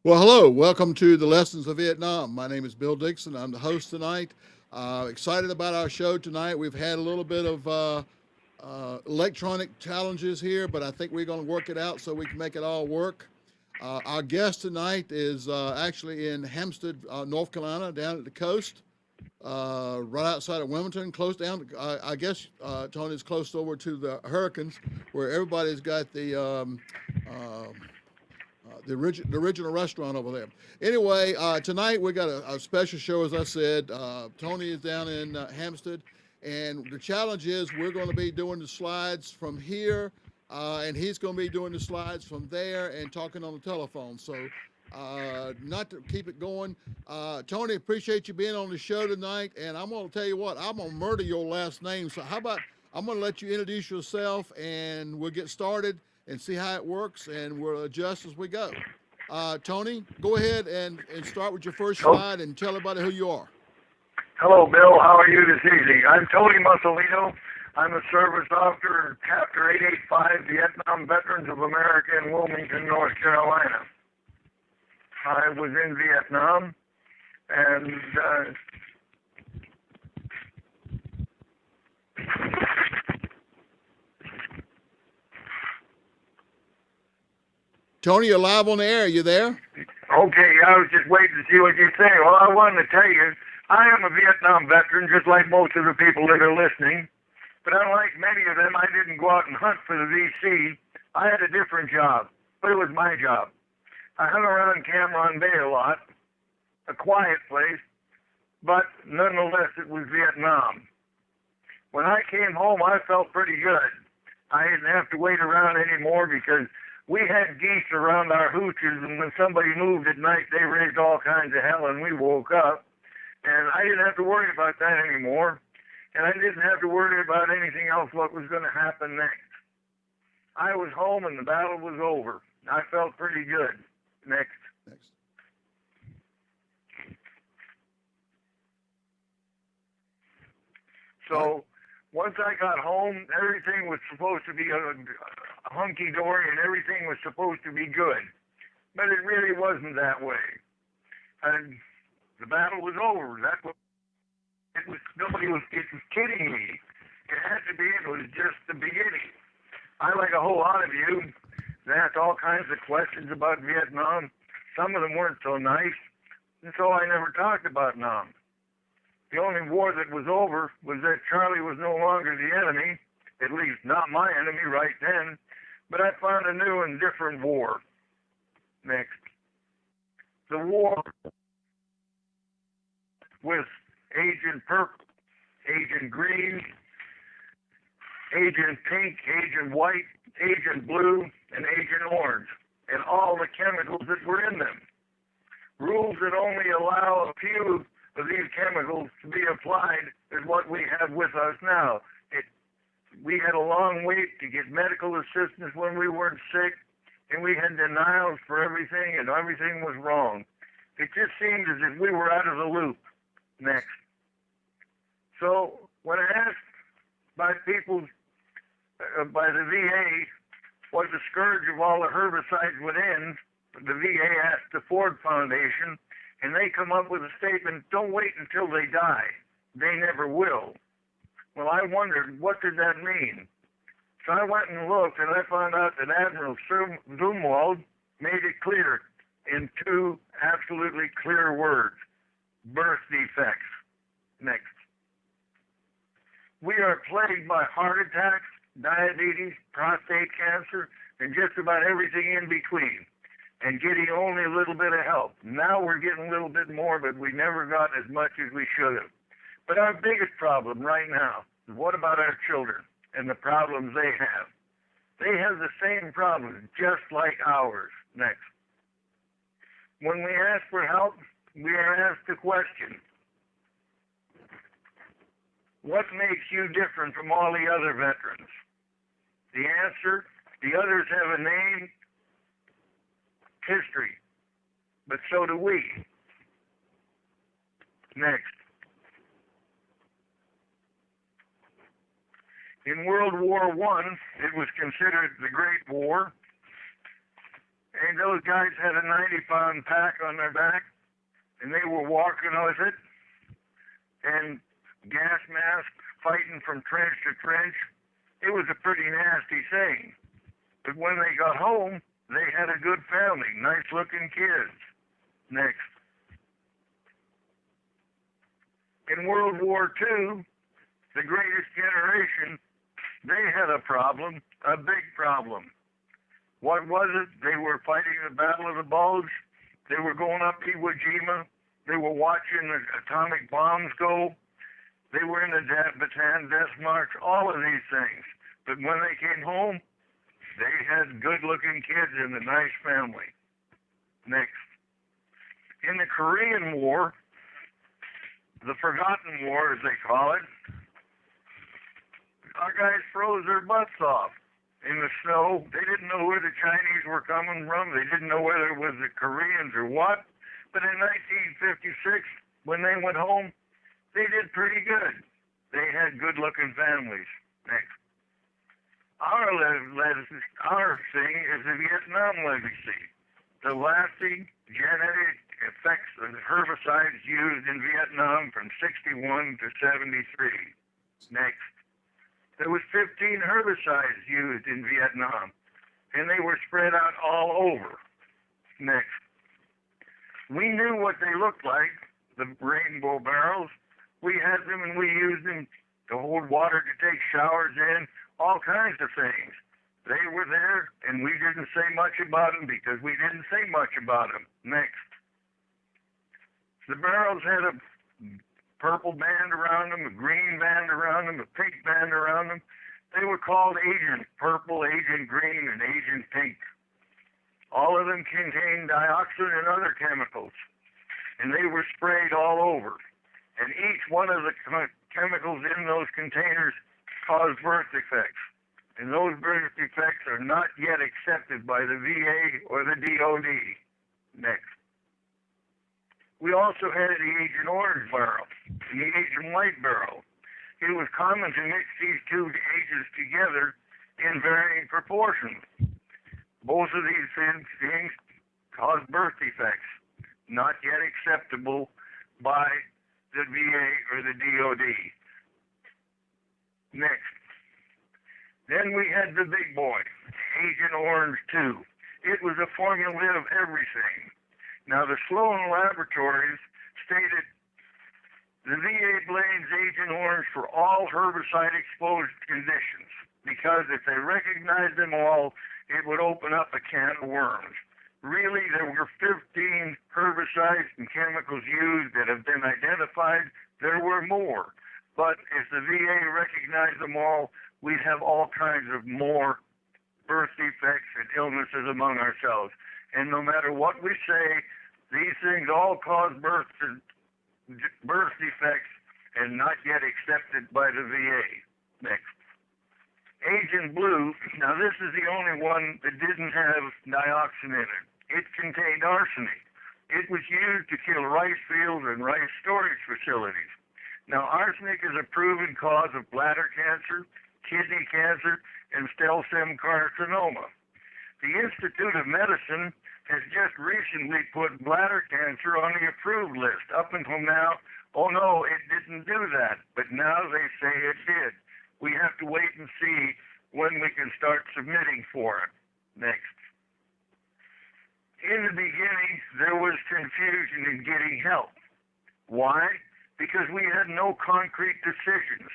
Well, hello. Welcome to the Lessons of Vietnam. My name is Bill Dixon. I'm the host tonight. Excited about our show tonight. We've had a little bit of electronic challenges here, but I think we're going to work it out so we can make it all work. Our guest tonight is actually in Hampstead, North Carolina, down at the coast, right outside of Wilmington, close down. I guess Tony's close over to the Hurricanes, where everybody's got the original restaurant over there. Anyway, tonight we got a special show, as I said. Tony is down in Hampstead, and the challenge is we're going to be doing the slides from here, and he's going to be doing the slides from there and talking on the telephone. So, not to keep it going, Tony, appreciate you being on the show tonight. And I'm going to tell you what, I'm going to murder your last name. So, how about I'm going to let you introduce yourself, and we'll get started and see how it works, and we'll adjust as we go. Tony, go ahead and start with your first Oh, slide and tell everybody who you are. hello, Bill. How are you this evening? I'm Tony Mussolino. I'm a service officer, Chapter 885, Vietnam Veterans of America in Wilmington, North Carolina. I was in Vietnam, and Tony, you're live on the air. You there? okay, I was just waiting to see what you'd say. Well, I wanted to tell you, I am a Vietnam veteran, just like most of the people that are listening. But unlike many of them, I didn't go out and hunt for the VC. I had a different job, but it was my job. I hung around Cameron Bay a lot, a quiet place, but nonetheless, it was Vietnam. When I came home, I felt pretty good. I didn't have to wait around anymore because we had geese around our hooches, and when somebody moved at night, they raised all kinds of hell, and we woke up. And I didn't have to worry about that anymore, and I didn't have to worry about anything else what was going to happen next. I was home, and the battle was over. I felt pretty good. Next. Next. All right. So once I got home, everything was supposed to be hunky dory and everything was supposed to be good. But it really wasn't that way. And the battle was over. That was it was nobody was it was kidding me. It had to be, it was just the beginning. I, like a whole lot of you, asked all kinds of questions about Vietnam. Some of them weren't so nice, and so I never talked about Nam. The only war that was over was that Charlie was no longer the enemy, at least not my enemy right then, but I found a new and different war. Next. The war with Agent Purple, Agent Green, Agent Pink, Agent White, Agent Blue, and Agent Orange, and all the chemicals that were in them. Rules that only allow a few of these chemicals to be applied is what we have with us now. We had a long wait to get medical assistance when we weren't sick, and we had denials for everything, and everything was wrong. It just seemed as if we were out of the loop. Next. So when I asked by people, by the VA, what the scourge of all the herbicides would end, the VA asked the Ford Foundation, and they come up with a statement, don't wait until they die. They never will. Well, I wondered, what did that mean? So I went and looked, and I found out that Admiral Zumwalt made it clear in two absolutely clear words: birth defects. Next. We are plagued by heart attacks, diabetes, prostate cancer, and just about everything in between, and getting only a little bit of help. Now we're getting a little bit more, but we never got as much as we should have. But our biggest problem right now is, what about our children and the problems they have? They have the same problems, just like ours. Next. When we ask for help, we are asked a question. What makes you different from all the other veterans? The answer, the others have a name, history, but so do we. Next. In World War I, it was considered the Great War, And those guys had a 90-pound pack on their back, and they were walking with it, and gas masks, fighting from trench to trench. It was a pretty nasty thing. But when they got home, they had a good family, nice-looking kids. Next. In World War II, the greatest generation, they had a problem, a big problem. What was it? They were fighting the Battle of the Bulge. They were going up Iwo Jima. They were watching the atomic bombs go. They were in the Bataan Death March, all of these things. But when they came home, they had good-looking kids and a nice family. Next. In the Korean War, the Forgotten War, as they call it, our guys froze their butts off in the snow. They didn't know where the Chinese were coming from. They didn't know whether it was the Koreans or what. But in 1956, when they went home, they did pretty good. They had good-looking families. Next. Our thing is the Vietnam legacy. The lasting genetic effects of the herbicides used in Vietnam from 61 to 73. Next. There was 15 herbicides used in Vietnam, and they were spread out all over. Next. We knew what they looked like, the rainbow barrels. We had them and we used them to hold water to take showers in, all kinds of things. They were there, and we didn't say much about them because we didn't say much about them. Next. The barrels had a purple band around them, a green band around them, a pink band around them. They were called Agent Purple, Agent Green, and Agent Pink. All of them contained dioxin and other chemicals, and they were sprayed all over. And each one of the chemicals in those containers caused birth defects. And those birth defects are not yet accepted by the VA or the DOD. Next. We also had the Agent Orange barrel and the Agent White barrel. It was common to mix these two agents together in varying proportions. Both of these things cause birth defects, not yet acceptable by the VA or the DOD. Next. Then we had the big boy, Agent Orange 2. It was a formula of everything. Now, the Sloan Laboratories stated the VA blames Agent Orange for all herbicide-exposed conditions because if they recognized them all, it would open up a can of worms. Really, there were 15 herbicides and chemicals used that have been identified. There were more. But if the VA recognized them all, we'd have all kinds of more birth defects and illnesses among ourselves. And no matter what we say, these things all cause birth defects and not yet accepted by the VA. Next. Agent Blue, now this is the only one that didn't have dioxin in it. It contained arsenic. It was used to kill rice fields and rice storage facilities. Now, arsenic is a proven cause of bladder cancer, kidney cancer, and stem cell carcinoma. The Institute of Medicine has just recently put bladder cancer on the approved list. Up until now, oh no, it didn't do that. But now they say it did. We have to wait and see when we can start submitting for it. Next. In the beginning, there was confusion in getting help. Why? Because we had no concrete decisions,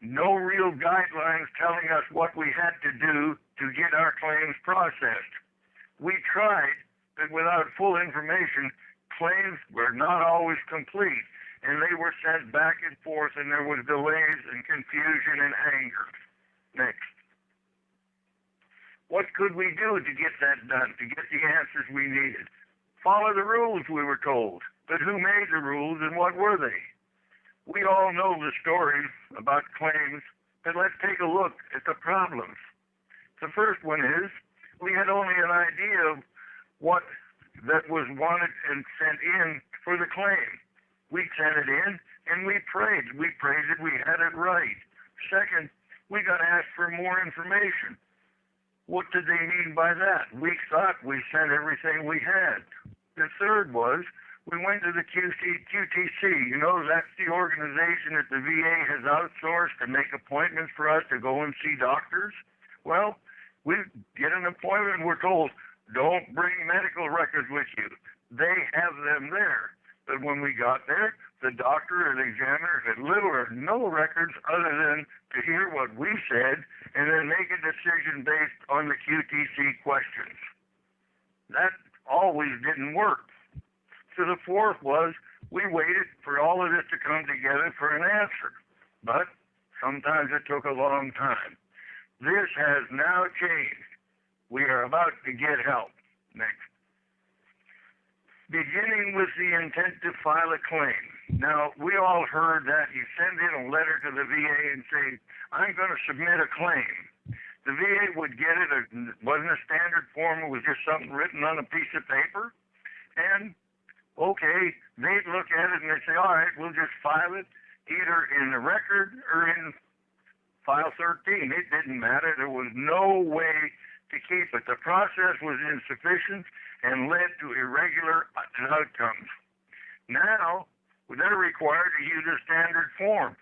no real guidelines telling us what we had to do to get our claims processed. We tried, but without full information, claims were not always complete, and they were sent back and forth, and there was delays and confusion and anger. Next. What could we do to get that done, to get the answers we needed? Follow the rules, we were told. But who made the rules and what were they? We all know the stories about claims, but let's take a look at the problems. The first one is we had only an idea of what that was wanted and sent in for the claim. We sent it in and we prayed. We prayed that we had it right. Second, we got asked for more information. What did they mean by that? We thought we sent everything we had. The third was, we went to the QTC. You know, that's the organization that the VA has outsourced to make appointments for us to go and see doctors. Well, we get an appointment and we're told, don't bring medical records with you. They have them there. But when we got there, the doctor or the examiner had little or no records other than to hear what we said and then make a decision based on the QTC questions. That always didn't work. So the fourth was, we waited for all of this to come together for an answer. But sometimes it took a long time. This has now changed. We are about to get help. Next. Beginning with the intent to file a claim. Now, we all heard that you send in a letter to the VA and say, I'm going to submit a claim. The VA would get it. It wasn't a standard form. It was just something written on a piece of paper. And, okay, they'd look at it and they'd say, all right, we'll just file it either in the record or in file 13. It didn't matter. There was no way to keep it. The process was insufficient and led to irregular outcomes. Now, they're required to use a standard form.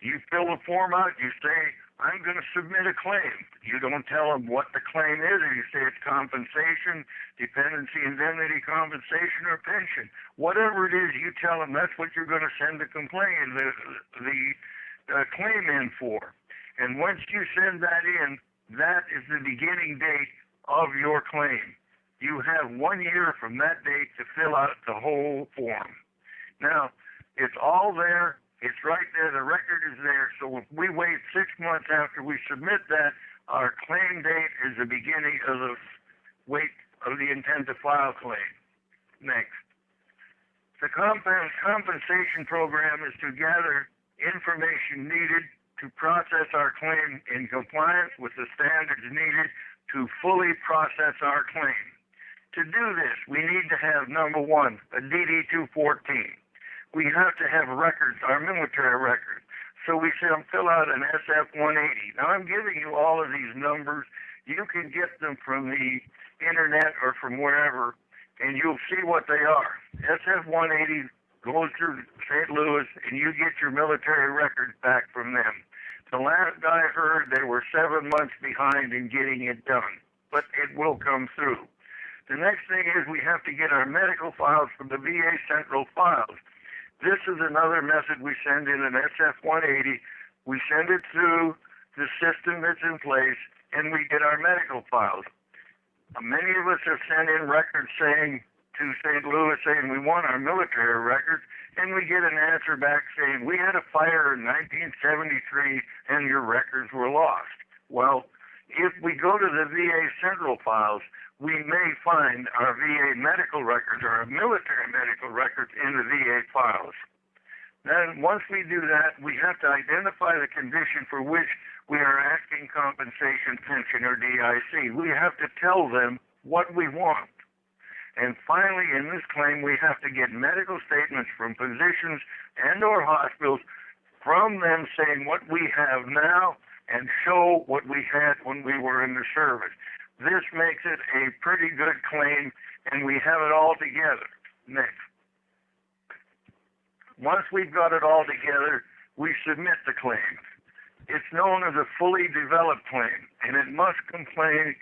You fill the form out, you say, I'm going to submit a claim. You don't tell them what the claim is, or you say it's compensation, dependency, indemnity, compensation, or pension. Whatever it is, you tell them that's what you're going to send the claim in for. And once you send that in, that is the beginning date of your claim. You have 1 year from that date to fill out the whole form. Now, it's all there. It's right there. The record is there. So if we wait 6 months after we submit that, our claim date is the beginning of the wait of the intent to file claim. Next. The compensation program is to gather information needed to process our claim in compliance with the standards needed to fully process our claim. To do this, we need to have, number one, a DD-214. We have to have records, our military records. So we fill out an SF-180. Now, I'm giving you all of these numbers. You can get them from the internet or from wherever, and you'll see what they are. SF-180 goes through St. Louis, and you get your military records back from them. The last I heard, they were 7 months behind in getting it done, but it will come through. The next thing is we have to get our medical files from the VA Central Files. This is another method we send in an SF-180. We send it through the system that's in place, and we get our medical files. Many of us have sent in records saying to St. Louis saying we want our military records, and we get an answer back saying we had a fire in 1973 and your records were lost. Well, if we go to the VA Central Files, we may find our VA medical records or our military medical records in the VA files. Then once we do that, we have to identify the condition for which we are asking compensation, pension, or DIC. We have to tell them what we want. And finally, in this claim, we have to get medical statements from physicians and or hospitals from them saying what we have now and show what we had when we were in the service. This makes it a pretty good claim, and we have it all together. Next. Once we've got it all together, we submit the claim. It's known as a fully developed claim, and it must contain,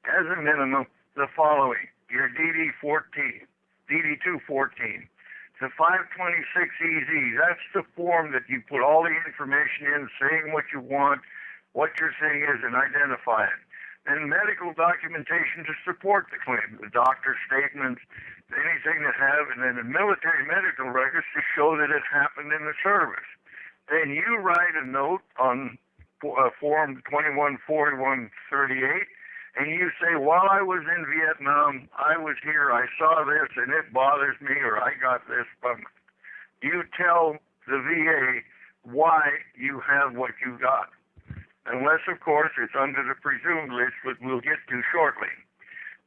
as a minimum, the following: your DD-214, the 526EZ. That's the form that you put all the information in, saying what you want, what your thing is, and identify it. And medical documentation to support the claim, the doctor's statements, anything that have, and then the military medical records to show that it happened in the service. Then you write a note on Form 214138, and you say, while I was in Vietnam, I was here, I saw this, and it bothers me, or I got this from it. You tell the VA why you have what you got. Unless, of course, it's under the presumed list, which we'll get to shortly.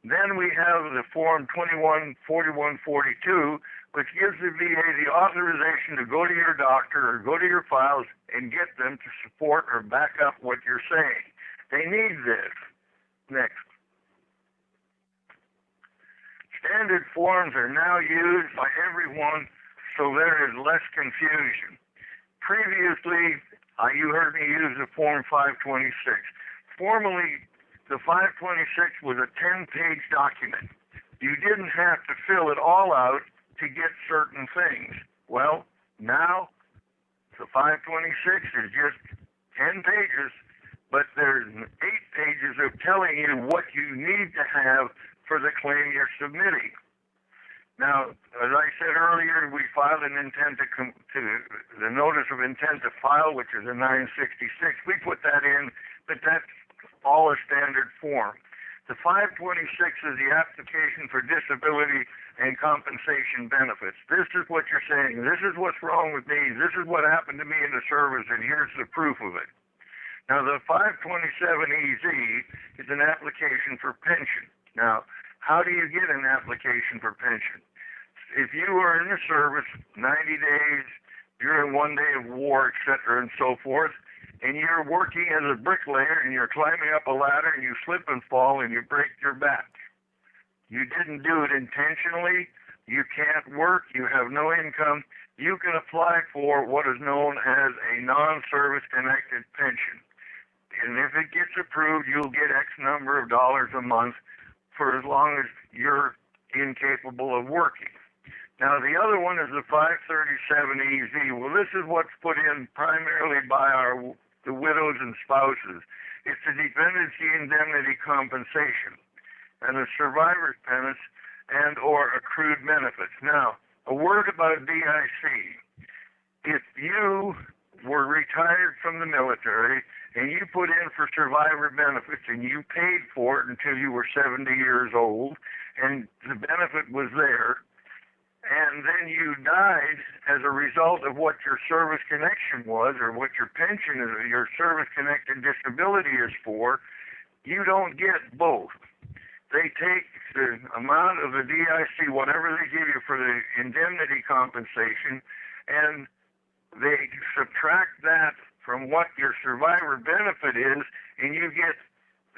Then we have the Form 214142, which gives the VA the authorization to go to your doctor or go to your files and get them to support or back up what you're saying. They need this. Next. Standard forms are now used by everyone, so there is less confusion. Previously, you heard me use the Form 526. Formally, the 526 was a 10-page document. You didn't have to fill it all out to get certain things. Well, now, the 526 is just 10 pages, but there's 8 pages of telling you what you need to have for the claim you're submitting. Now, as I said earlier, we filed an intent to the notice of intent to file, which is a 966. We put that in, but that's all a standard form. The 526 is the application for disability and compensation benefits. This is what you're saying. This is what's wrong with me. This is what happened to me in the service, and here's the proof of it. Now, the 527EZ is an application for pension. Now, how do you get an application for pension? If you are in the service 90 days during 1 day of war, etc., and so forth, and you're working as a bricklayer and you're climbing up a ladder and you slip and fall and you break your back. You didn't do it intentionally. You can't work. You have no income. You can apply for what is known as a non-service connected pension. And if it gets approved, you'll get X number of dollars a month for as long as you're incapable of working. Now, the other one is the 537EZ. Well, this is what's put in primarily by the widows and spouses. It's the dependency indemnity compensation and the survivor's penance and or accrued benefits. Now, a word about DIC. If you were retired from the military and you put in for survivor benefits and you paid for it until you were 70 years old and the benefit was there, and then you died as a result of what your service connection was or what your pension is, your service-connected disability is for, you don't get both. They take the amount of the DIC, whatever they give you for the indemnity compensation, and they subtract that from what your survivor benefit is, and you get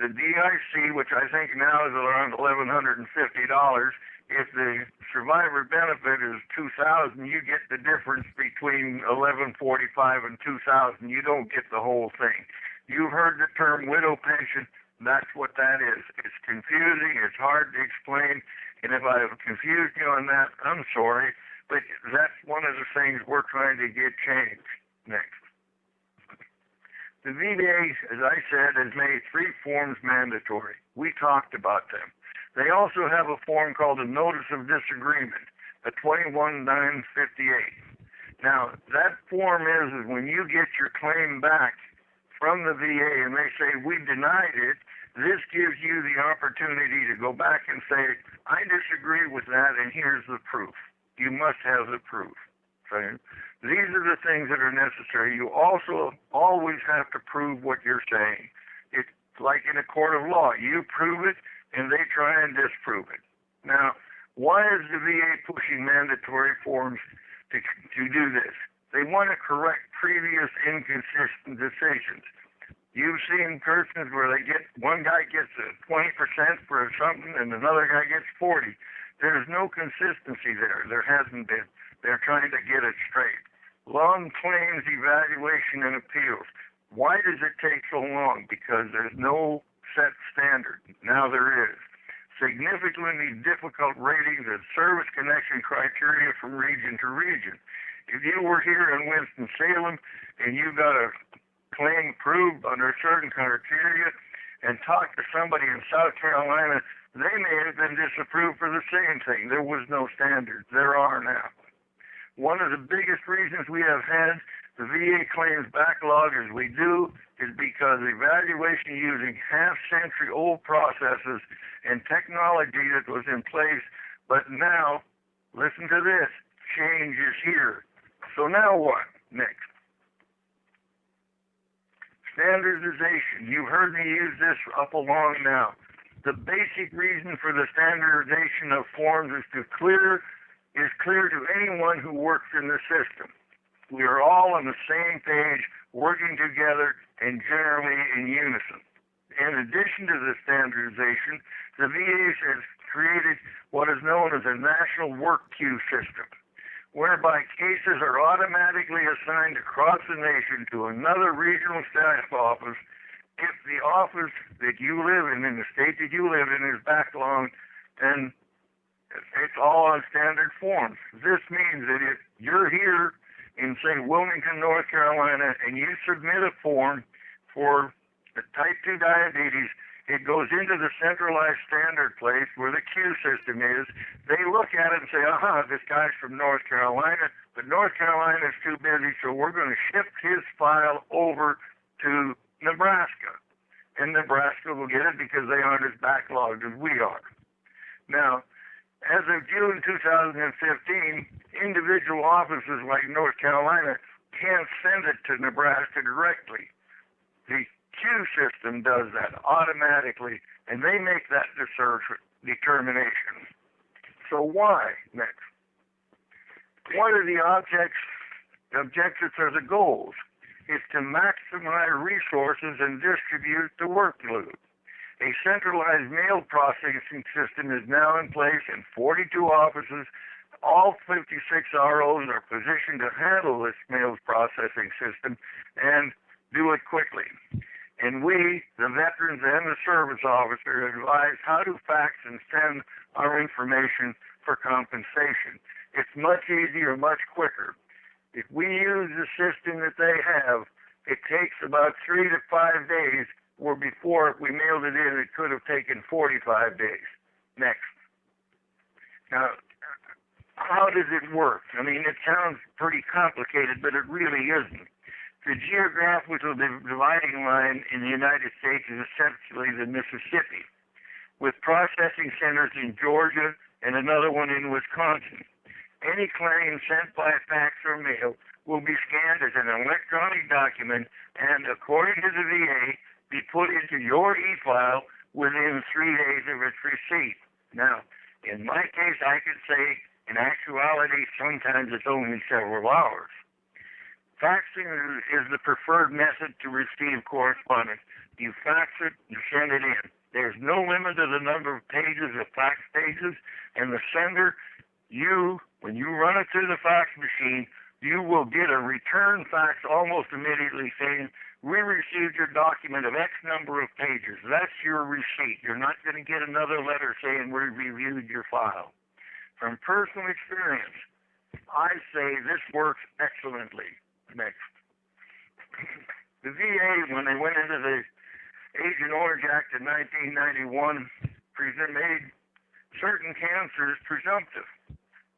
the DIC, which I think now is around $1,150. If the survivor benefit is $2,000, you get the difference between $1,145 and $2,000. You don't get the whole thing. You've heard the term widow pension. That's what that is. It's confusing. It's hard to explain. And if I've confused you on that, I'm sorry. But that's one of the things we're trying to get changed. Next. The VA, as I said, has made 3 forms mandatory. We talked about them. They also have a form called a Notice of Disagreement, a 21958. Now, that form is when you get your claim back from the VA and they say, we denied it, this gives you the opportunity to go back and say, I disagree with that and here's the proof. You must have the proof. Okay? These are the things that are necessary. You also always have to prove what you're saying. It's like in a court of law. You prove it, and they try and disprove it. Now, why is the VA pushing mandatory forms to do this? They want to correct previous inconsistent decisions. You've seen persons where one guy gets 20% for something and another guy gets 40. There's no consistency there. There hasn't been. They're trying to get it straight. Long claims evaluation and appeals. Why does it take so long? Because there's no set standard. Now there is. Significantly difficult ratings and service connection criteria from region to region. If you were here in Winston-Salem and you got a claim approved under certain criteria and talked to somebody in South Carolina, they may have been disapproved for the same thing. There was no standard. There are now. One of the biggest reasons we have had the VA claims backlog as we do is because evaluation using half-century old processes and technology that was in place, but now, listen to this, change is here. So now what? Next. Standardization. You've heard me use this up along now. The basic reason for the standardization of forms is clear to anyone who works in the system. We are all on the same page, working together, and generally in unison. in addition to the standardization, the VA has created what is known as a national work queue system, whereby cases are automatically assigned across the nation to another regional staff office if the office that you live in the state that you live in, is backlogged, and it's all on standard forms. This means that if you're here in, say, Wilmington, North Carolina, and you submit a form for type 2 diabetes, it goes into the centralized standard place where the queue system is. They look at it and say, this guy's from North Carolina, but North Carolina is too busy, so we're going to shift his file over to Nebraska. And Nebraska will get it because they aren't as backlogged as we are. Now, as of June 2015, individual offices like North Carolina can't send it to Nebraska directly. The queue system does that automatically, and they make that determination. So why? Next. What are the objectives or the goals? It's to maximize resources and distribute the workload. A centralized mail processing system is now in place in 42 offices. All 56 ROs are positioned to handle this mail processing system and do it quickly. And we, the veterans and the service officer, advise how to fax and send our information for compensation. It's much easier, much quicker. If we use the system that they have, it takes about 3 to 5 days, where before, if we mailed it in, it could have taken 45 days. Next. Now, how does it work? I mean, it sounds pretty complicated, but it really isn't. The geographical dividing line in the United States is essentially the Mississippi, with processing centers in Georgia and another one in Wisconsin. Any claim sent by fax or mail will be scanned as an electronic document and, according to the VA, be put into your e-file within 3 days of its receipt. Now, in my case, I could say, in actuality, sometimes it's only several hours. Faxing is the preferred method to receive correspondence. You fax it, you send it in. There's no limit to the number of pages of fax pages, and the sender, when you run it through the fax machine, you will get a return fax almost immediately saying, we received your document of X number of pages. That's your receipt. You're not going to get another letter saying we reviewed your file. From personal experience, I say this works excellently. Next. The VA, when they went into the Agent Orange Act in 1991, made certain cancers presumptive,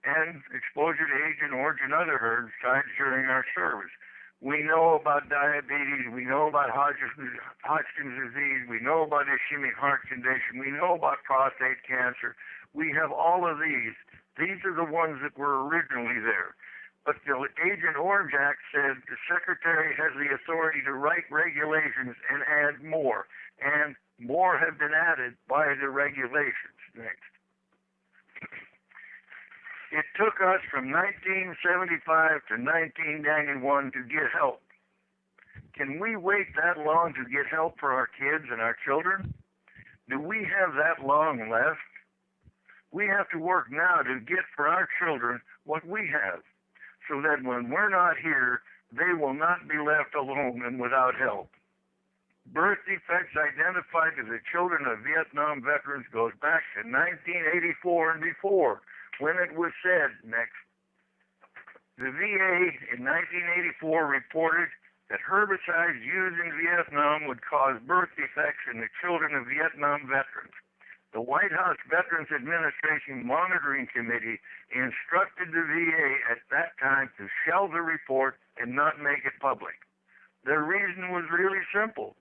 and exposure to Agent Orange and other herbicides during our service. We know about diabetes, we know about Hodgkin's disease, we know about ischemic heart condition, we know about prostate cancer. We have all of these. These are the ones that were originally there. But the Agent Orange Act said the Secretary has the authority to write regulations and add more. And more have been added by the regulations. Next. It took us from 1975 to 1991 to get help. Can we wait that long to get help for our kids and our children? Do we have that long left? We have to work now to get for our children what we have, so that when we're not here, they will not be left alone and without help. Birth defects identified to the children of Vietnam veterans goes back to 1984 and before, when it was said, next, the VA in 1984 reported that herbicides used in Vietnam would cause birth defects in the children of Vietnam veterans. The White House Veterans Administration Monitoring Committee instructed the VA at that time to shelve the report and not make it public. The reason was really simple.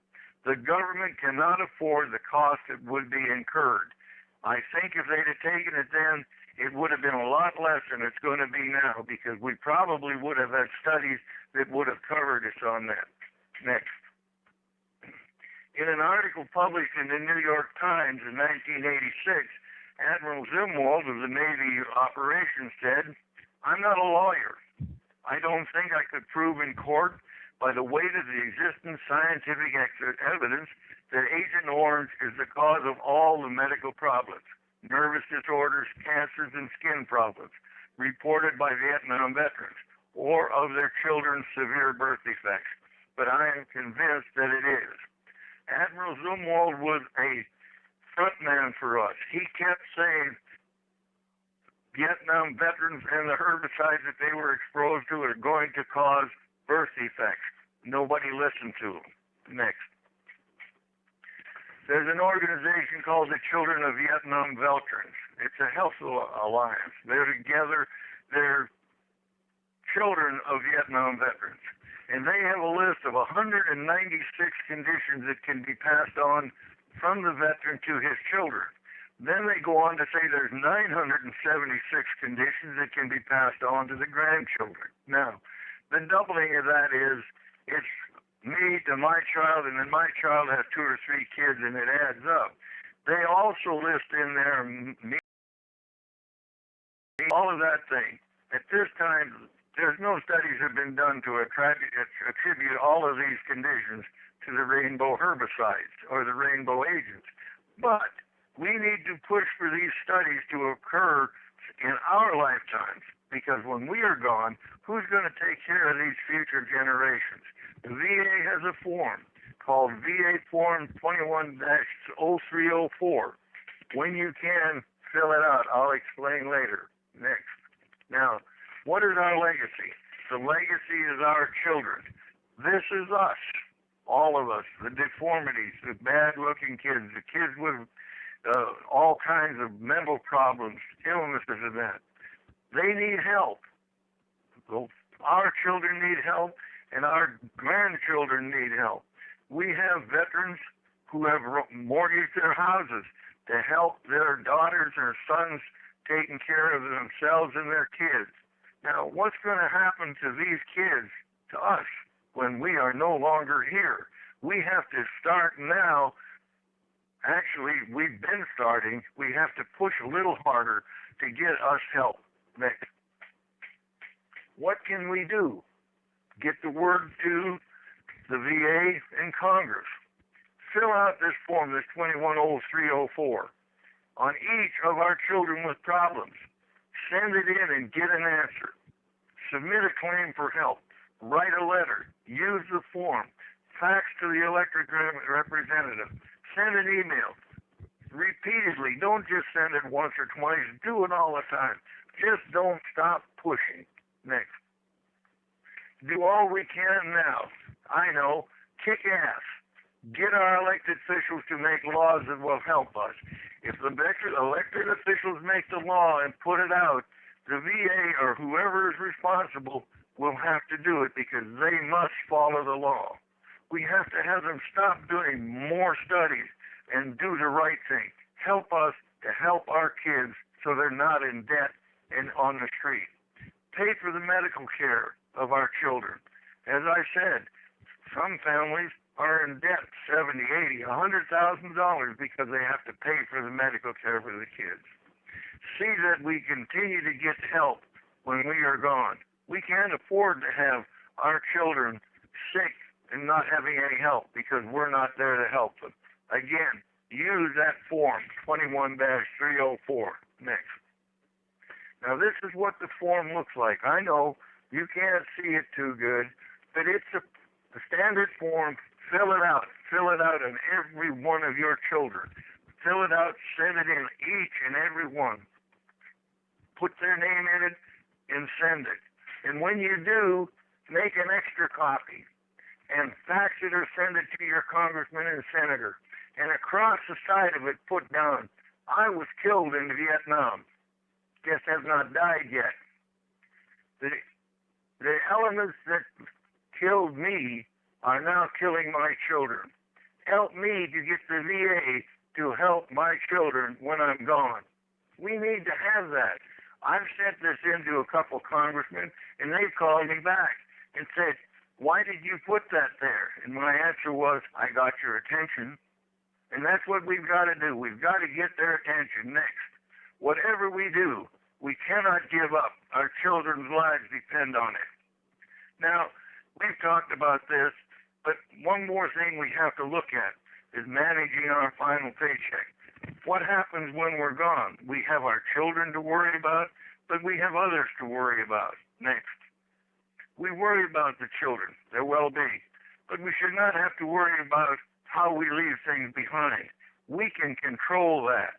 The government cannot afford the cost that would be incurred. I think if they'd have taken it then, it would have been a lot less than it's going to be now, because we probably would have had studies that would have covered us on that. Next. In an article published in the New York Times in 1986, Admiral Zumwalt of the Navy Operations said, I'm not a lawyer. I don't think I could prove in court by the weight of the existing scientific evidence that Agent Orange is the cause of all the medical problems, nervous disorders, cancers, and skin problems reported by Vietnam veterans or of their children's severe birth defects. But I am convinced that it is. Admiral Zumwalt was a front man for us. He kept saying Vietnam veterans and the herbicides that they were exposed to are going to cause birth defects. Nobody listened to him. Next. There's an organization called the Children of Vietnam Veterans. It's a health alliance. They're together. They're children of Vietnam veterans. And they have a list of 196 conditions that can be passed on from the veteran to his children. Then they go on to say there's 976 conditions that can be passed on to the grandchildren. Now, the doubling of that is it's me to my child, and then my child has 2 or 3 kids, and it adds up. They also list in there me, all of that thing. At this time, there's no studies have been done to attribute all of these conditions to the rainbow herbicides or the rainbow agents. But we need to push for these studies to occur in our lifetimes, because when we are gone, who's going to take care of these future generations? The VA has a form called VA Form 21-0304. When you can, fill it out. I'll explain later. Next. Now, what is our legacy? The legacy is our children. This is us, all of us, the deformities, the bad-looking kids, the kids with all kinds of mental problems, illnesses and that. They need help. Our children need help, and our grandchildren need help. We have veterans who have mortgaged their houses to help their daughters or sons taking care of themselves and their kids. Now, what's going to happen to these kids, to us, when we are no longer here? We have to start now. Actually, we've been starting. We have to push a little harder to get us help. Next. What can we do? Get the word to the VA and Congress. Fill out this form, this 210304, on each of our children with problems. Send it in and get an answer. Submit a claim for help. Write a letter. Use the form. Fax to the elected representative. Send an email. Repeatedly. Don't just send it once or twice. Do it all the time. Just don't stop pushing. Next. Do all we can now. I know. Kick ass. Get our elected officials to make laws that will help us. If the elected officials make the law and put it out, the VA or whoever is responsible will have to do it, because they must follow the law. We have to have them stop doing more studies and do the right thing. Help us to help our kids so they're not in debt and on the street. Pay for the medical care of our children. As I said, some families are in debt $70,000, $80,000, $100,000 because they have to pay for the medical care for the kids. See that we continue to get help when we are gone. We can't afford to have our children sick and not having any help because we're not there to help them. Again, use that form, 21-304. Next. Now, this is what the form looks like. I know you can't see it too good, but it's a standard form. Fill it out. Fill it out on every one of your children. Fill it out. Send it in, each and every one. Put their name in it and send it. And when you do, make an extra copy and fax it or send it to your congressman and senator. And across the side of it, put down, I was killed in Vietnam. Just have not died yet. The elements that killed me are now killing my children. Help me to get the VA to help my children when I'm gone. We need to have that. I've sent this in to a couple congressmen, and they've called me back and said, why did you put that there? And my answer was, I got your attention. And that's what we've got to do. We've got to get their attention next. Whatever we do, we cannot give up. Our children's lives depend on it. Now, We've talked about this, but one more thing we have to look at is managing our final paycheck. What happens when we're gone? We have our children to worry about, but we have others to worry about. Next. We worry about the children, their well-being, but we should not have to worry about how we leave things behind. We can control that.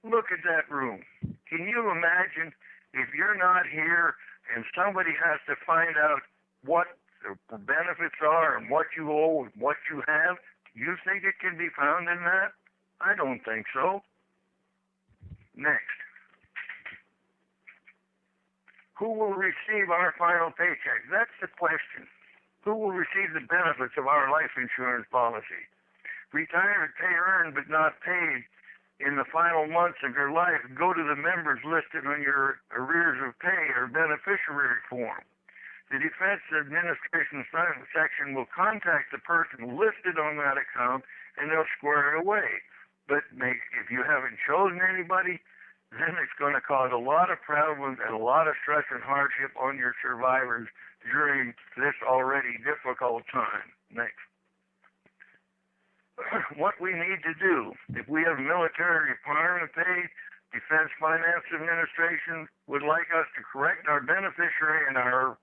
Look at that room. Can you imagine if you're not here and somebody has to find out what the benefits are and what you owe and what you have? Do you think it can be found in that? I don't think so. Next. Who will receive our final paycheck? That's the question. Who will receive the benefits of our life insurance policy? Retirement pay earned but not paid in the final months of your life, go to the members listed on your arrears of pay or beneficiary form. The Defense Administration section will contact the person listed on that account and they'll square it away. But if you haven't chosen anybody, then it's going to cause a lot of problems and a lot of stress and hardship on your survivors during this already difficult time. Next. What we need to do, if we have military retirement pay, Defense Finance Administration would like us to correct our beneficiary and our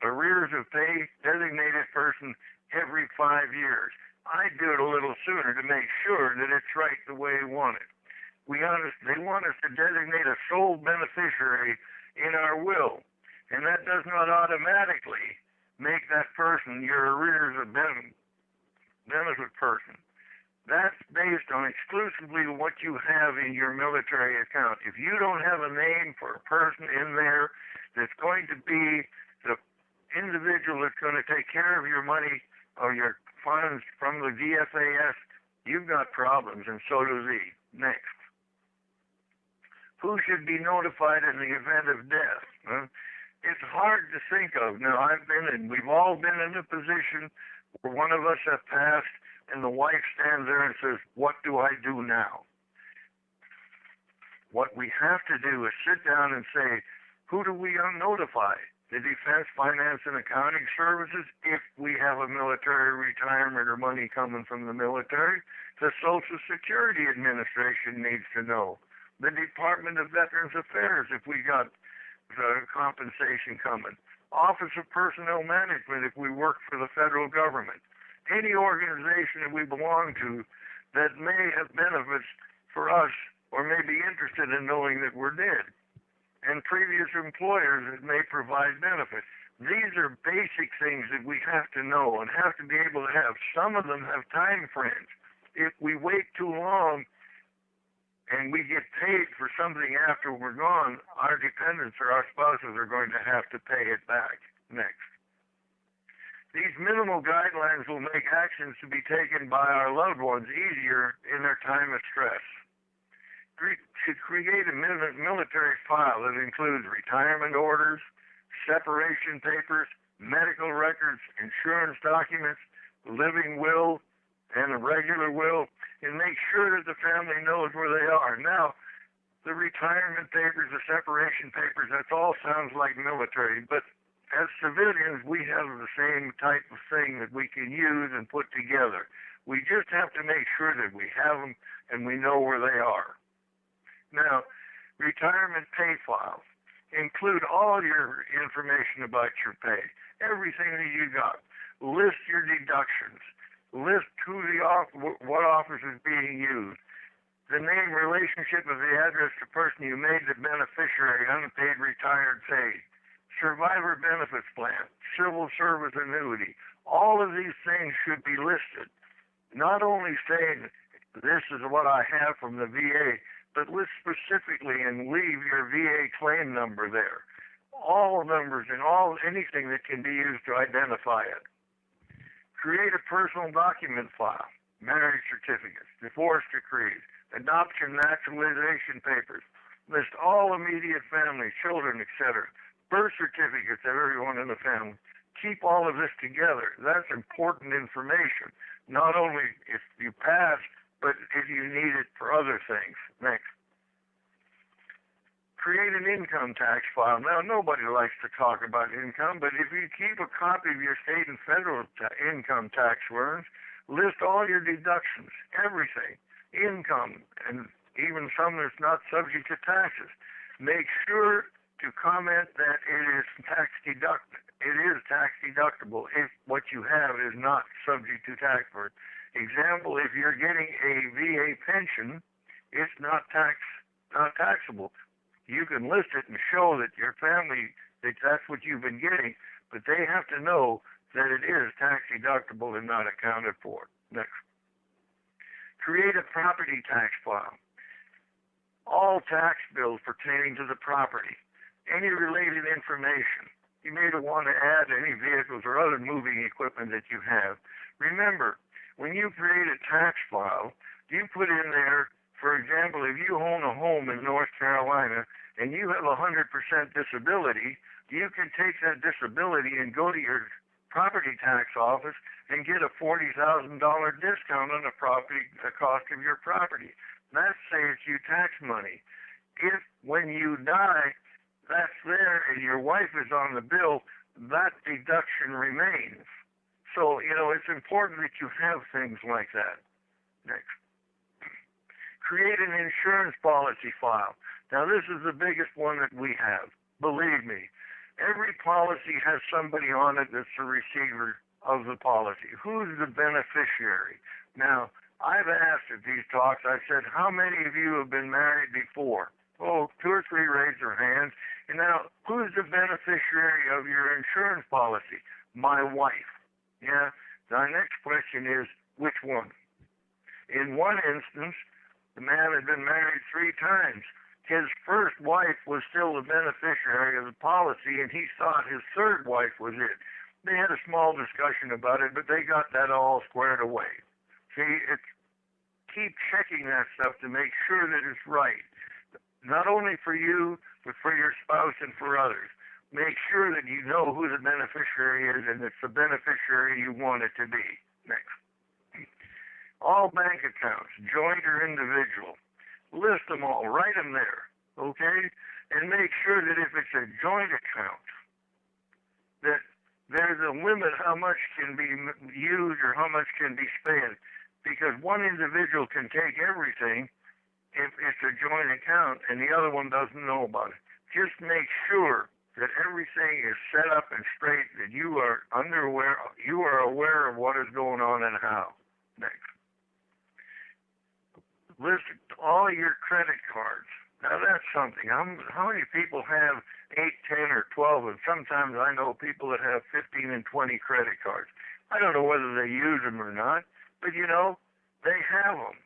arrears of pay designated person every 5 years. I do it a little sooner to make sure that it's right the way we want it. They want us to designate a sole beneficiary in our will, and that does not automatically make that person your arrears of benefit person. That's based on exclusively what you have in your military account. If you don't have a name for a person in there that's going to be the individual that's going to take care of your money or your funds from the DFAS, you've got problems, and so does he. Next. Who should be notified in the event of death? It's hard to think of. Now, we've all been in a position where one of us have passed and the wife stands there and says, what do I do now? What we have to do is sit down and say, who do we notify? The Defense Finance and Accounting Services, if we have a military retirement or money coming from the military. The Social Security Administration needs to know. The Department of Veterans Affairs, if we got compensation coming. Office of Personnel Management, if we work for the federal government. Any organization that we belong to that may have benefits for us or may be interested in knowing that we're dead. And previous employers that may provide benefits. These are basic things that we have to know and have to be able to have. Some of them have time frames. If we wait too long and we get paid for something after we're gone, our dependents or our spouses are going to have to pay it back. Next. These minimal guidelines will make actions to be taken by our loved ones easier in their time of stress. To create a military file that includes retirement orders, separation papers, medical records, insurance documents, living will, and a regular will, and make sure that the family knows where they are. Now, the retirement papers, the separation papers, that all sounds like military, but as civilians, we have the same type of thing that we can use and put together. We just have to make sure that we have them and we know where they are. Now, retirement pay files include all your information about your pay, everything that you got. List your deductions. List what office is being used. The name, relationship of the address to person you made the beneficiary, unpaid retired pay. Survivor benefits plan, civil service annuity. All of these things should be listed. Not only saying this is what I have from the VA, but list specifically and leave your VA claim number there. All numbers and anything that can be used to identify it. Create a personal document file, marriage certificates, divorce decrees, adoption, naturalization papers. List all immediate family, children, etc. Birth certificates of everyone in the family. Keep all of this together. That's important information, not only if you pass, but if you need it for other things. Next. Create an income tax file. Now, nobody likes to talk about income, but if you keep a copy of your state and federal income tax returns, list all your deductions, everything, income, and even some that's not subject to taxes. Make sure to comment that it is tax deductible if what you have is not subject to tax. For example, if you're getting a VA pension, it's not taxable. You can list it and show that your family, that's what you've been getting, but they have to know that it is tax deductible and not accounted for. Next. Create a property tax file. All tax bills pertaining to the property, any related information. You may want to add any vehicles or other moving equipment that you have. Remember, when you create a tax file, you put in there, for example, if you own a home in North Carolina and you have 100% disability, you can take that disability and go to your property tax office and get a $40,000 discount on the cost of your property. That saves you tax money. If, when you die, that's there and your wife is on the bill, that deduction remains. So, it's important that you have things like that. Next. Create an insurance policy file. Now, this is the biggest one that we have. Believe me, every policy has somebody on it that's the receiver of the policy. Who's the beneficiary? Now, I've asked at these talks, I said, how many of you have been married before? Oh, 2 or 3 raised their hands. And now, who's the beneficiary of your insurance policy? My wife. Yeah? The next question is, which one? In one instance, the man had been married 3 times. His first wife was still the beneficiary of the policy, and he thought his third wife was it. They had a small discussion about it, but they got that all squared away. See, keep checking that stuff to make sure that it's right. Not only for you, but for your spouse and for others. Make sure that you know who the beneficiary is and it's the beneficiary you want it to be. Next. All bank accounts, joint or individual. List them all. Write them there. Okay? And make sure that if it's a joint account, that there's a limit how much can be used or how much can be spent. Because one individual can take everything if it's a joint account and the other one doesn't know about it. Just make sure that everything is set up and straight, that you are aware of what is going on and how. Next. List all your credit cards. Now that's something. How many people have 8, 10, or 12, and sometimes I know people that have 15 and 20 credit cards. I don't know whether they use them or not, but they have them.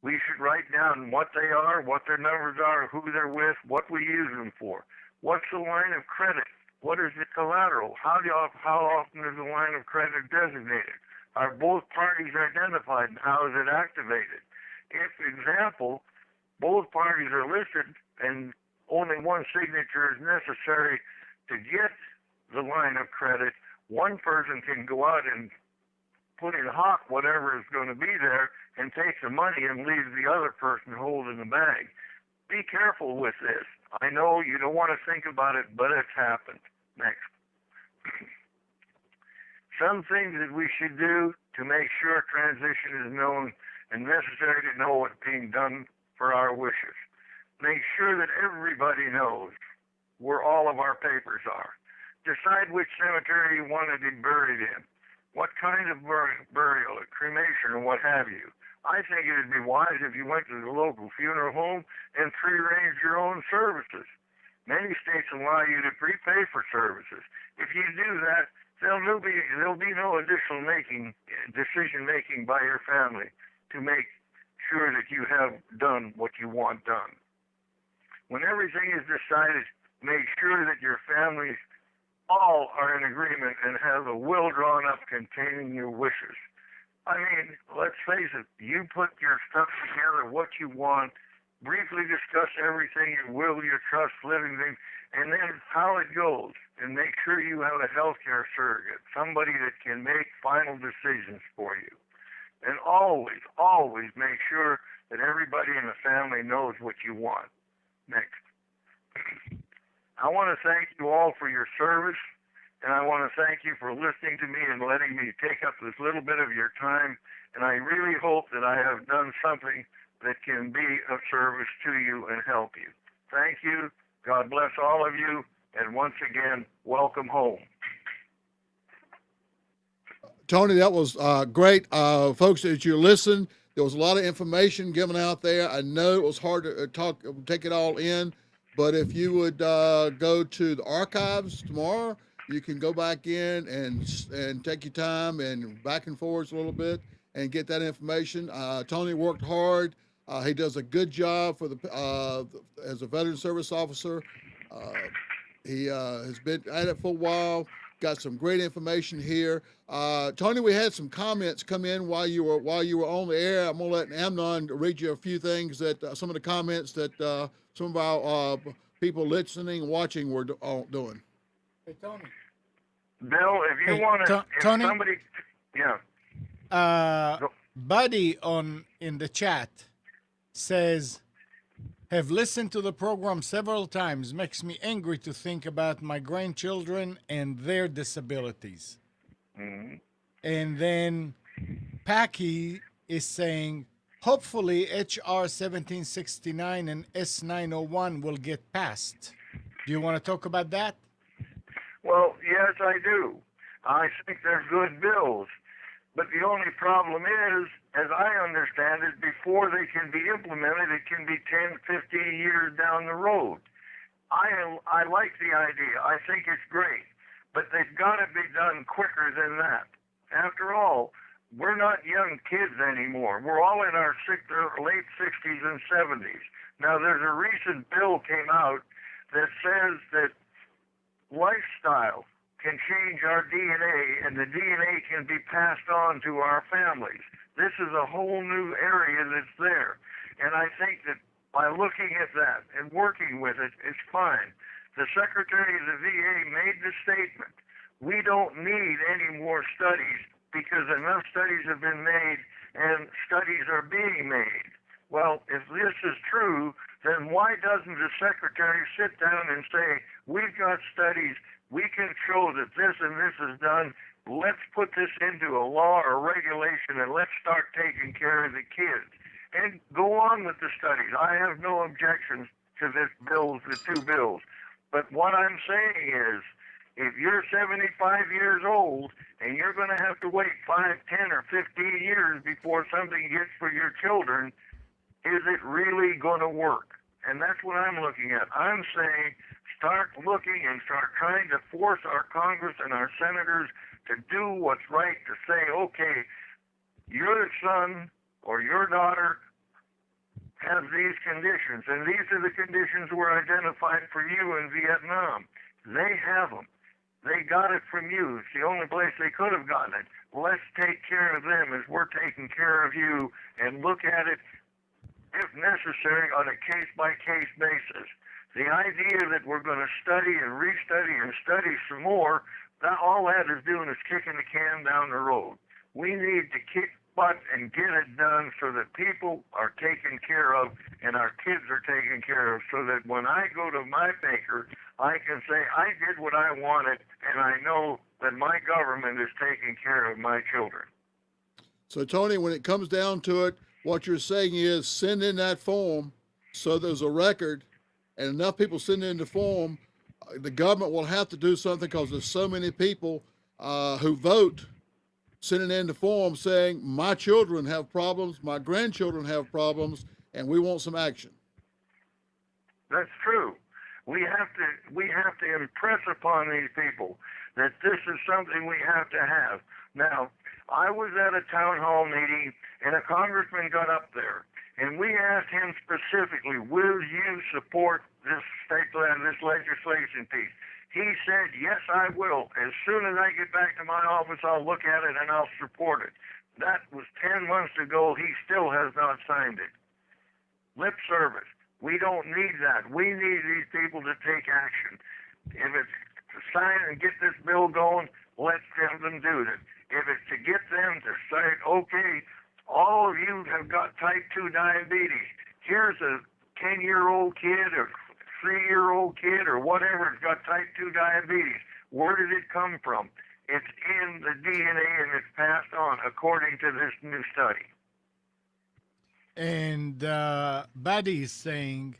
We should write down what they are, what their numbers are, who they're with, what we use them for. What's the line of credit? What is the collateral? How often is the line of credit designated? Are both parties identified, and how is it activated? If, example, both parties are listed and only one signature is necessary to get the line of credit, one person can go out and put in hock whatever is going to be there and take the money and leave the other person holding the bag. Be careful with this. I know you don't want to think about it, but it's happened. Next. Some things that we should do to make sure transition is known and necessary to know what's being done for our wishes. Make sure that everybody knows where all of our papers are. Decide which cemetery you want to be buried in. What kind of burial, a cremation, or what have you. I think it would be wise if you went to the local funeral home and pre-arranged your own services. Many states allow you to prepay for services. If you do that, there'll be no additional decision-making by your family to make sure that you have done what you want done. When everything is decided, make sure that your families all are in agreement and have a will drawn up containing your wishes. I mean, let's face it, you put your stuff together, what you want, briefly discuss everything, your will, your trust, living things, and then how it goes. And make sure you have a healthcare surrogate, somebody that can make final decisions for you. And always, always make sure that everybody in the family knows what you want. Next. I want to thank you all for your service, and I want to thank you for listening to me and letting me take up this little bit of your time, and I really hope that I have done something that can be of service to you and help you. Thank you. God bless all of you, and once again, welcome home. Tony, that was great. Folks, as you listen, there was a lot of information given out there. I know it was hard to take it all in, but if you would go to the archives tomorrow, you can go back in and take your time and back and forwards a little bit and get that information. Tony worked hard. He does a good job for as a veteran service officer. He has been at it for a while. Got some great information here. Tony, we had some comments come in while you were on the air. I'm gonna let Amnon read you a few things that some of the comments that some of our people listening and watching were doing. Hey, Tony. Bill, if you want to, if Tony? somebody, yeah. Buddy in the chat says, have listened to the program several times. Makes me angry to think about my grandchildren and their disabilities. Mm-hmm. And then Packy is saying, hopefully HR 1769 and S901 will get passed. Do you want to talk about that? Well, yes, I do. I think they're good bills. But the only problem is, as I understand it, before they can be implemented, it can be 10, 15 years down the road. I like the idea. I think it's great. But they've got to be done quicker than that. After all, we're not young kids anymore. We're all in our late 60s and 70s. Now, there's a recent bill came out that says that lifestyle can change our DNA, and the DNA can be passed on to our families. This is a whole new area that's there. And I think that by looking at that and working with it, it's fine. The Secretary of the VA made the statement, we don't need any more studies because enough studies have been made and studies are being made. Well, if this is true, then why doesn't the Secretary sit down and say, we've got studies, we can show that this and this is done, let's put this into a law or regulation and let's start taking care of the kids. And go on with the studies. I have no objections to this bill, the two bills. But what I'm saying is, if you're 75 years old and you're going to have to wait 5, 10, or 15 years before something gets for your children, is it really going to work? And that's what I'm looking at. I'm saying start looking and start trying to force our Congress and our senators to do what's right, to say, okay, your son or your daughter has these conditions, and these are the conditions were identified for you in Vietnam. They have them. They got it from you. It's the only place they could have gotten it. Let's take care of them as we're taking care of you and look at it, if necessary, on a case-by-case basis. The idea that we're going to study and restudy and study some more, all that is doing is kicking the can down the road. We need to kick butt and get it done so that people are taken care of and our kids are taken care of, so that when I go to my baker, I can say I did what I wanted and I know that my government is taking care of my children. So, Tony, when it comes down to it, what you're saying is send in that form so there's a record, and enough people send in the form, the government will have to do something because there's so many people who vote sending in the form saying my children have problems, my grandchildren have problems, and we want some action. That's true. We have to impress upon these people that this is something we have to have. Now, I was at a town hall meeting, and a congressman got up there, and we asked him specifically, will you support this legislation piece? He said, yes, I will. As soon as I get back to my office, I'll look at it and I'll support it. That was 10 months ago. He still has not signed it. Lip service. We don't need that. We need these people to take action. If it's to sign and get this bill going, let's have them do it. If it's to get them to say, okay, all of you have got type 2 diabetes. Here's a 10-year-old kid or 3-year-old kid or whatever has got type 2 diabetes. Where did it come from? It's in the DNA and it's passed on according to this new study. And Buddy is saying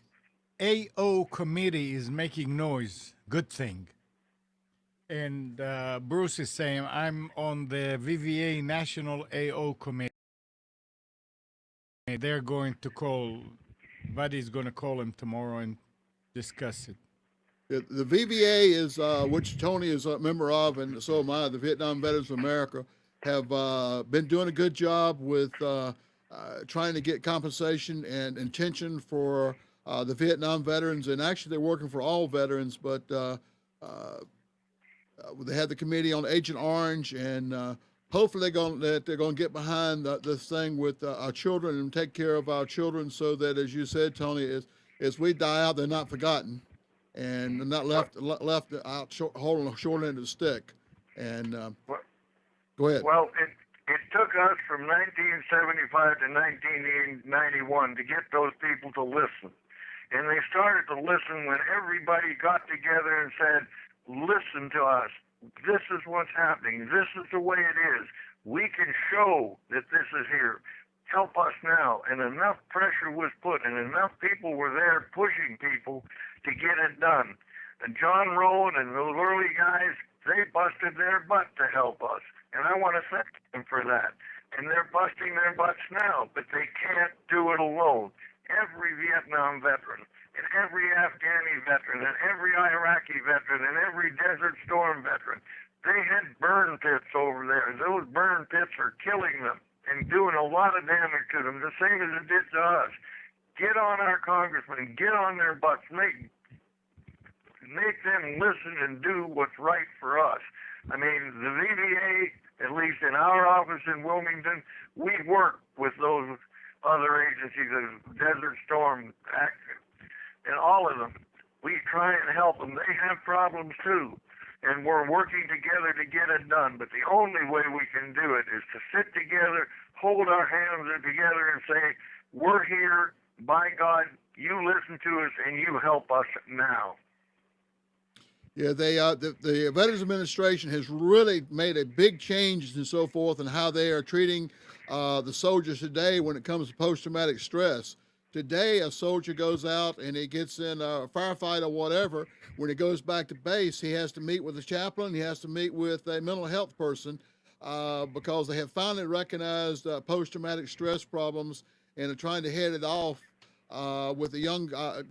AO committee is making noise. Good thing. And Bruce is saying I'm on the VVA National AO committee. They're going to call, Buddy's going to call him tomorrow and discuss it. The VVA is, which Tony is a member of, and so am I, the Vietnam Veterans of America, have been doing a good job with trying to get compensation and intention for the Vietnam veterans. And actually, they're working for all veterans, but they had the committee on Agent Orange, and hopefully they're going to get behind this thing with our children and take care of our children so that, as you said, Tony, as we die out, they're not forgotten and not left out holding a short end of the stick. And go ahead. Well, it took us from 1975 to 1991 to get those people to listen. And they started to listen when everybody got together and said, listen to us. This is what's happening. This is the way it is. We can show that this is here. Help us now. And enough pressure was put, and enough people were there pushing people to get it done. And John Rowan and those early guys, they busted their butt to help us. And I want to thank them for that. And they're busting their butts now, but they can't do it alone. Every Vietnam veteran, and every Afghani veteran, and every Iraqi veteran, and every Desert Storm veteran, they had burn pits over there. Those burn pits are killing them and doing a lot of damage to them, the same as it did to us. Get on our congressmen, get on their butts, make them listen and do what's right for us. I mean, the VBA, at least in our office in Wilmington, we work with those other agencies, Desert Storm, and all of them. We try and help them. They have problems too, and we're working together to get it done. But the only way we can do it is to sit together, hold our hands together, and say, we're here. By God, you listen to us and you help us now. Yeah, the Veterans Administration has really made a big change and so forth in how they are treating the soldiers today when it comes to post-traumatic stress. Today, a soldier goes out and he gets in a firefight or whatever. When he goes back to base, he has to meet with a chaplain. He has to meet with a mental health person because they have finally recognized post-traumatic stress problems and are trying to head it off with the young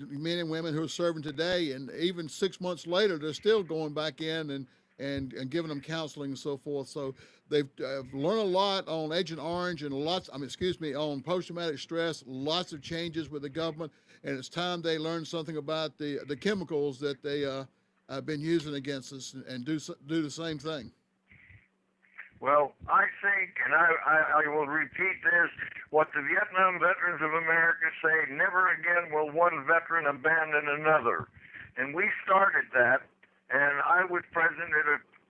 men and women who are serving today. And even 6 months later, they're still going back in and giving them counseling and so forth. So they've learned a lot on Agent Orange and on post-traumatic stress, lots of changes with the government. And it's time they learn something about the chemicals that they have been using against us and do the same thing. Well, I think, and I will repeat this, what the Vietnam Veterans of America say, never again will one veteran abandon another. And we started that, and I was present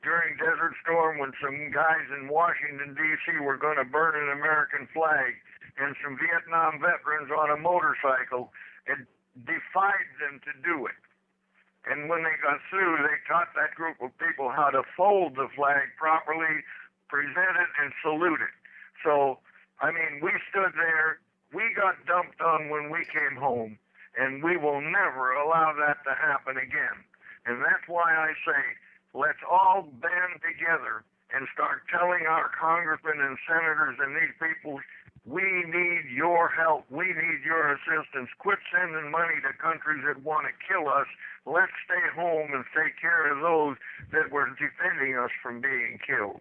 during Desert Storm when some guys in Washington, D.C. were going to burn an American flag, and some Vietnam veterans on a motorcycle had defied them to do it. And when they got through, they taught that group of people how to fold the flag properly, present it, and salute it. So, I mean, we stood there, we got dumped on when we came home, and we will never allow that to happen again. And that's why I say, let's all band together and start telling our congressmen and senators and these people, we need your help, we need your assistance. Quit sending money to countries that want to kill us. Let's stay home and take care of those that were defending us from being killed.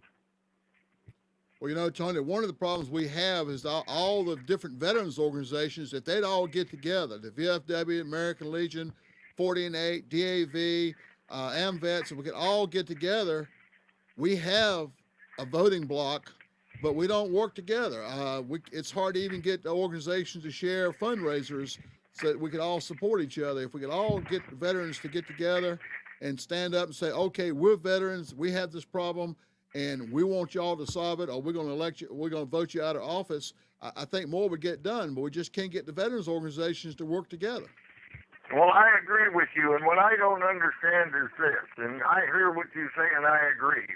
Well, you know, Tony, one of the problems we have is all the different veterans organizations, that they'd all get together, the VFW, American Legion, 40 and 8, DAV, AMVETS, and we could all get together. We have a voting block, but we don't work together. It's hard to even get the organizations to share fundraisers so that we could all support each other. If we could all get the veterans to get together and stand up and say, okay, we're veterans, we have this problem, and we want y'all to solve it, or we're going to elect you, we're going to vote you out of office, I think more would get done, but we just can't get the veterans organizations to work together. Well, I agree with you, and what I don't understand is this, and I hear what you say, and I agree.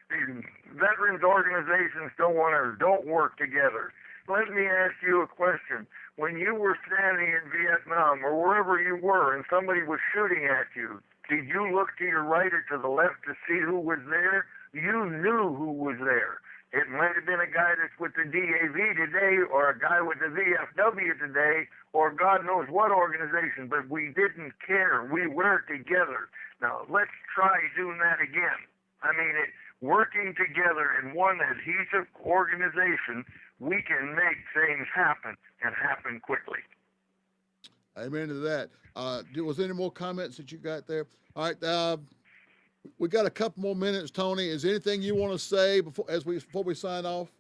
These veterans organizations don't work together. Let me ask you a question. When you were standing in Vietnam or wherever you were and somebody was shooting at you, did you look to your right or to the left to see who was there? You knew who was there. It might have been a guy that's with the DAV today or a guy with the VFW today or God knows what organization, but we didn't care. We were together. Now, let's try doing that again. I mean, working together in one adhesive organization, we can make things happen and happen quickly. Amen to that. Was there any more comments that you got there? All right. We got a couple more minutes, Tony. Is there anything you want to say before we sign off?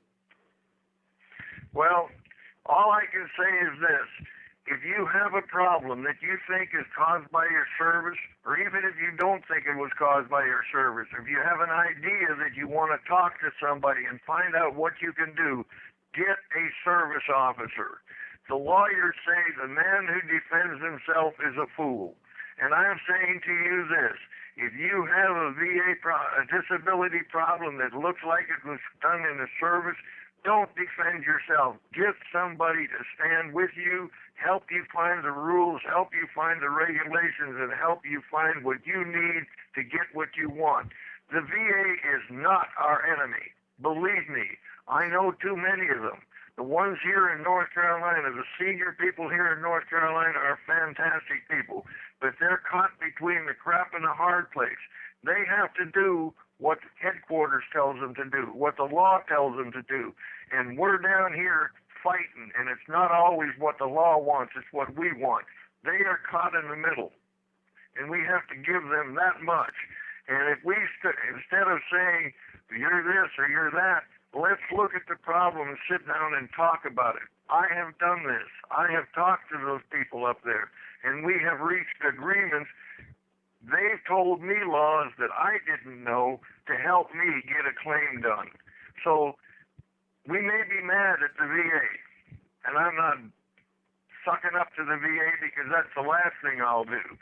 Well, all I can say is this. If you have a problem that you think is caused by your service, or even if you don't think it was caused by your service, if you have an idea that you want to talk to somebody and find out what you can do, get a service officer. The lawyers say the man who defends himself is a fool. And I'm saying to you this. If you have a a disability problem that looks like it was done in the service, don't defend yourself. Get somebody to stand with you, help you find the rules, help you find the regulations, and help you find what you need to get what you want. The VA is not our enemy. Believe me, I know too many of them. The ones here in North Carolina, the senior people here in North Carolina are fantastic people, but they're caught between the crap and the hard place. They have to do what headquarters tells them to do, what the law tells them to do. And we're down here fighting, and it's not always what the law wants, it's what we want. They are caught in the middle, and we have to give them that much. And if we, instead of saying, you're this or you're that, let's look at the problem and sit down and talk about it. I have done this. I have talked to those people up there, and we have reached agreements. They've told me laws that I didn't know to help me get a claim done. So we may be mad at the VA, and I'm not sucking up to the VA because that's the last thing I'll do.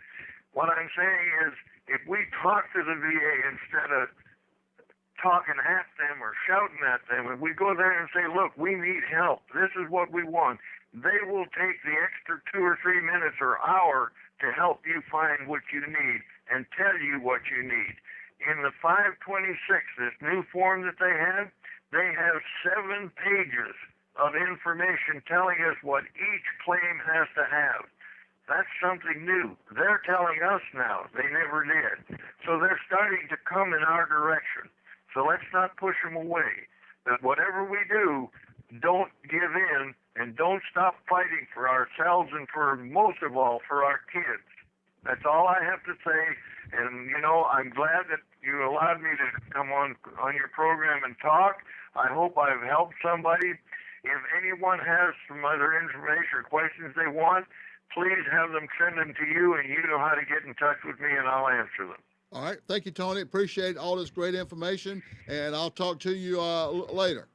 What I'm saying is if we talk to the VA instead of talking at them or shouting at them, if we go there and say, look, we need help, this is what we want, they will take the extra 2 or 3 minutes or hour to help you find what you need and tell you what you need. In the 526, this new form that they have 7 pages of information telling us what each claim has to have. That's something new. They're telling us now. They never did. So they're starting to come in our direction. So let's not push them away. But whatever we do, don't give in and don't stop fighting for ourselves and for, most of all, for our kids. That's all I have to say. And, I'm glad that you allowed me to come on your program and talk. I hope I've helped somebody. If anyone has some other information or questions they want, please have them send them to you, and you know how to get in touch with me, and I'll answer them. All right. Thank you, Tony. Appreciate all this great information, and I'll talk to you later.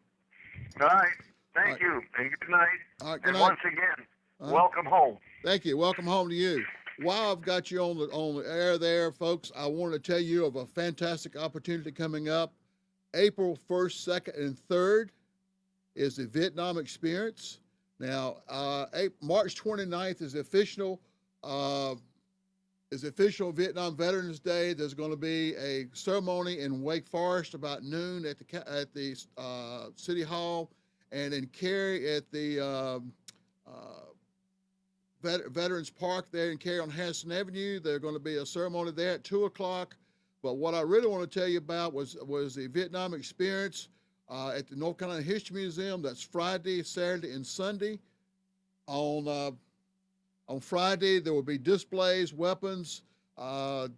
All right. Thank you, and good night. All right, good and night. Once again, welcome home. Thank you. Welcome home to you. While I've got you on the air there, folks, I wanted to tell you of a fantastic opportunity coming up. April 1st, 2nd, and 3rd is the Vietnam Experience. Now, March 29th is the official Vietnam Veterans Day. There's going to be a ceremony in Wake Forest about noon at the City Hall, and in Cary at the Veterans Park there in Cary on Hanson Avenue. There's going to be a ceremony there at 2 o'clock. But what I really want to tell you about was the Vietnam Experience at the North Carolina History Museum. That's Friday, Saturday, and Sunday. On Friday, there will be displays, weapons, a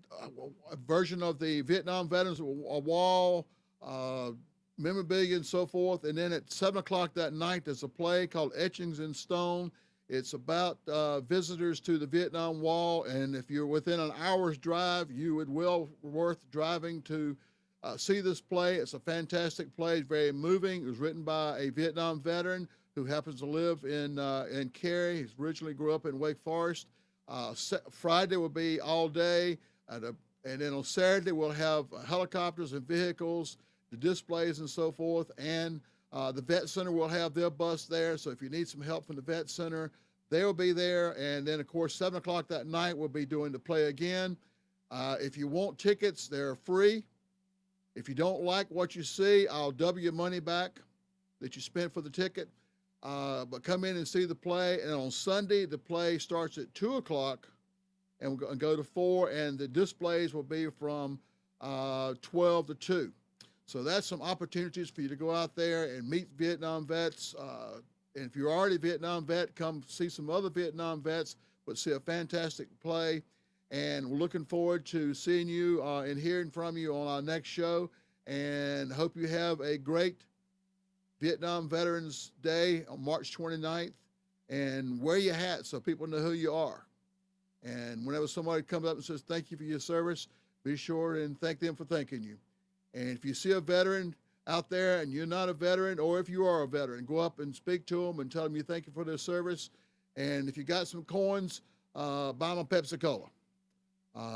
version of the Vietnam Veterans Wall, memorabilia, and so forth. And then at 7 o'clock that night, there's a play called Etchings in Stone. It's about visitors to the Vietnam Wall, and if you're within an hour's drive, you would well worth driving to see this play. It's a fantastic play. It's very moving. It was written by a Vietnam veteran who happens to live in Cary. He originally grew up in Wake Forest. Friday will be all day, and then on Saturday we'll have helicopters and vehicles, the displays and so forth, and the Vet Center will have their bus there. So if you need some help from the Vet Center, they'll be there. And then, of course, 7 o'clock that night we'll be doing the play again. If you want tickets, they're free. If you don't like what you see, I'll double your money back that you spent for the ticket. But come in and see the play. And on Sunday, the play starts at 2 o'clock and we'll go to 4. And the displays will be from 12 to 2. So that's some opportunities for you to go out there and meet Vietnam vets. And if you're already a Vietnam vet, come see some other Vietnam vets, but see a fantastic play. And we're looking forward to seeing you and hearing from you on our next show. And hope you have a great Vietnam Veterans Day on March 29th. And wear your hat so people know who you are. And whenever somebody comes up and says, thank you for your service, be sure and thank them for thanking you. And if you see a veteran out there and you're not a veteran, or if you are a veteran, go up and speak to them and tell them you thank you for their service. And if you got some coins, buy them a Pepsi-Cola.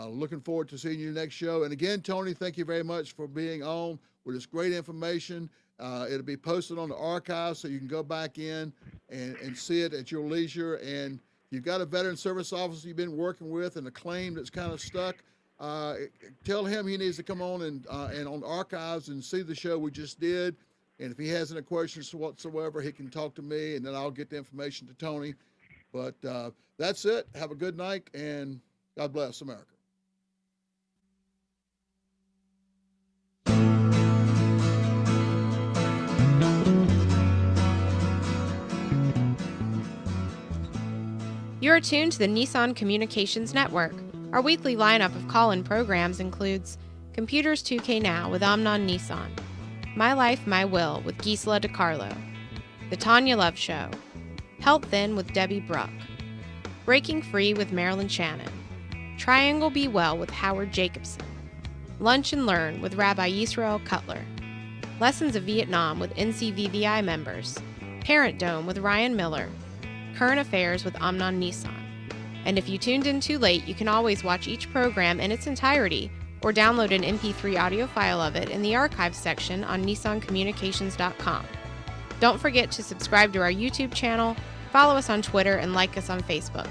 Looking forward to seeing you next show. And again, Tony, thank you very much for being on with this great information. It'll be posted on the archive so you can go back in and see it at your leisure. And if you've got a veteran service officer you've been working with and a claim that's kind of stuck, tell him he needs to come on and on archives and see the show we just did. And if he has any questions whatsoever, he can talk to me, and then I'll get the information to Tony. But that's it. Have a good night, and God bless America. You're tuned to the Nissan Communications Network. Our weekly lineup of call-in programs includes Computers 2K Now with Amnon Nissan, My Life, My Will with Gisela DiCarlo, The Tanya Love Show, Health In with Debbie Bruck, Breaking Free with Marilyn Shannon, Triangle Be Well with Howard Jacobson, Lunch and Learn with Rabbi Yisrael Cutler, Lessons of Vietnam with NCVVI members, Parent Dome with Ryan Miller, Current Affairs with Amnon Nissan. And if you tuned in too late, you can always watch each program in its entirety or download an MP3 audio file of it in the archives section on nissancommunications.com. Don't forget to subscribe to our YouTube channel, follow us on Twitter, and like us on Facebook.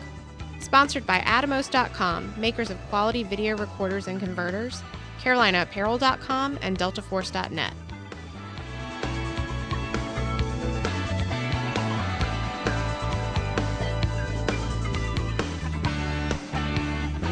Sponsored by Atomos.com, makers of quality video recorders and converters, CarolinaApparel.com, and DeltaForce.net.